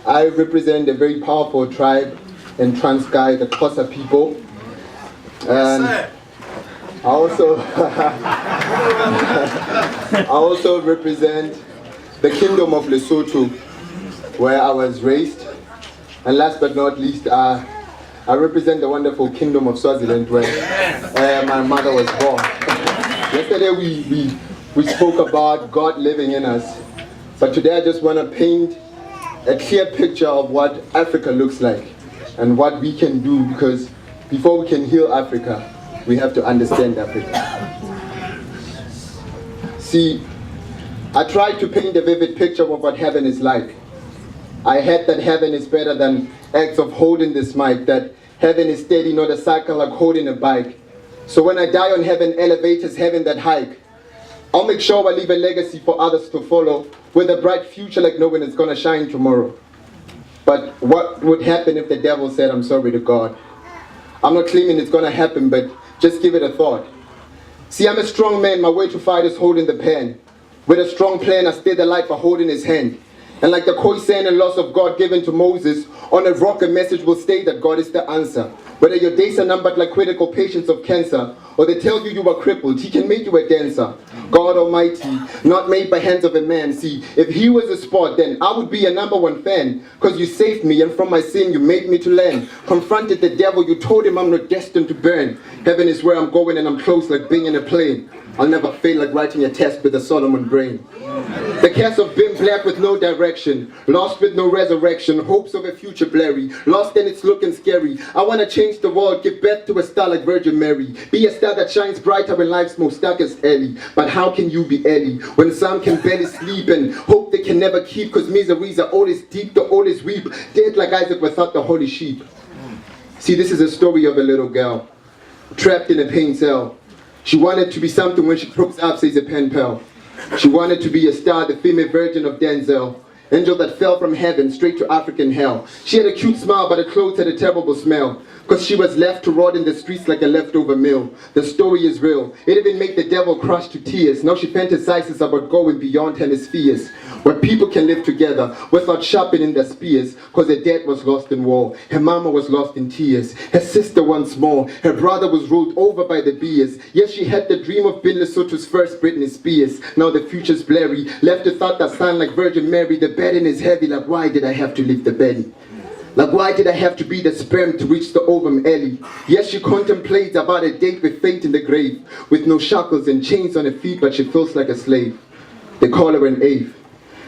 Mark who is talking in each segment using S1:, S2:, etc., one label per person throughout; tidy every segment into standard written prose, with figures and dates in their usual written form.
S1: I represent a very powerful tribe in Transkei, the Xhosa people. And I also represent the Kingdom of Lesotho, where I was raised. And last but not least, I represent the wonderful Kingdom of Swaziland, where my mother was born. Yesterday we spoke about God living in us, but today I just want to paint a clear picture of what Africa looks like and what we can do, because before we can heal Africa, we have to understand Africa. See, I tried to paint a vivid picture of what heaven is like. I had that heaven is better than acts of holding this mic, that heaven is steady, not a cycle like holding a bike. So when I die on heaven, elevators, heaven that hike, I'll make sure I leave a legacy for others to follow, with a bright future like knowing it's gonna shine tomorrow. But what would happen if the devil said, I'm sorry to God? I'm not claiming it's gonna happen, but just give it a thought. See, I'm a strong man, my way to fight is holding the pen. With a strong plan, I stay the light by holding his hand. And like the Khoisan and loss of God given to Moses, on a rock a message will state that God is the answer. Whether your days are numbered like critical patients of cancer, or they tell you you are crippled, he can make you a dancer. God Almighty, not made by hands of a man. See, if he was a sport, then I would be a #1 fan, because you saved me, and from my sin you made me to learn. Confronted the devil, you told him I'm not destined to burn. Heaven is where I'm going and I'm close like being in a plane. I'll never fail like writing a test with a Solomon brain. The cast of being black with no direction, lost with no resurrection, hopes of a future blurry, lost and it's looking scary. I want to change the world, give birth to a star like Virgin Mary, be a star that shines brighter when life's most darkest early. But how can you be early when some can barely sleep and hope they can never keep, cause miseries are always deep, they always weep, dead like Isaac without the holy sheep. See, this is a story of a little girl trapped in a pain cell. She wanted to be something when she grows up, says a pen pal. She wanted to be a star, the female version of Denzel. Angel that fell from heaven straight to African hell. She had a cute smile, but her clothes had a terrible smell, cause she was left to rot in the streets like a leftover meal. The story is real. It even made the devil crush to tears. Now she fantasizes about going beyond hemispheres, where people can live together without sharpening their spears, cause her dad was lost in war, her mama was lost in tears, her sister once more, her brother was ruled over by the beers. Yes, she had the dream of being Lesotho's first Britney Spears. Now the future's blurry, left without that sign like Virgin Mary. The burden is heavy, like why did I have to leave the belly? Like why did I have to be the sperm to reach the ovum early? Yes, she contemplates about a date with fate in the grave, with no shackles and chains on her feet, but she feels like a slave. They call her an Ave,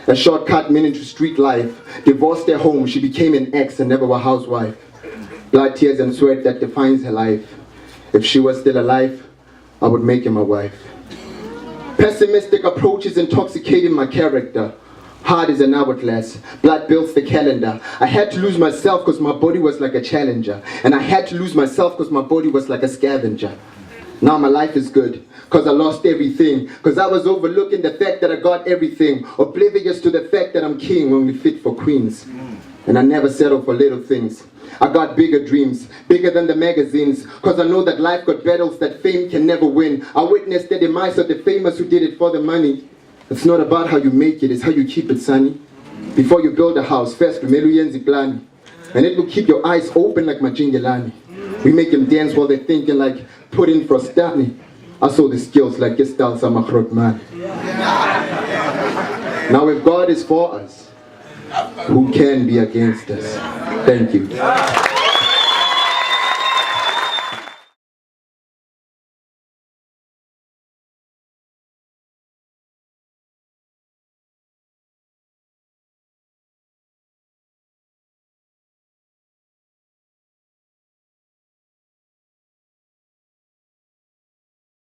S1: a shortcut meaning to street life. Divorced her home, she became an ex and never a housewife. Blood, tears and sweat that defines her life. If she was still alive, I would make her my wife. Pessimistic approaches intoxicating my character. Heart is an hourglass, blood builds the calendar. I had to lose myself cause my body was like a challenger. And I had to lose myself cause my body was like a scavenger. Now my life is good, cause I lost everything, cause I was overlooking the fact that I got everything, oblivious to the fact that I'm king, only fit for queens. And I never settle for little things. I got bigger dreams, bigger than the magazines, cause I know that life got battles that fame can never win. I witnessed the demise of the famous who did it for the money. It's not about how you make it, it's how you keep it, sonny. Before you build a house, first remember uyenze plan. And it will keep your eyes open like Majingelani. We make them dance while they're thinking like put in frostani. I saw the skills like Gestal Samakrot man. Now if God is for us, who can be against us? Thank you.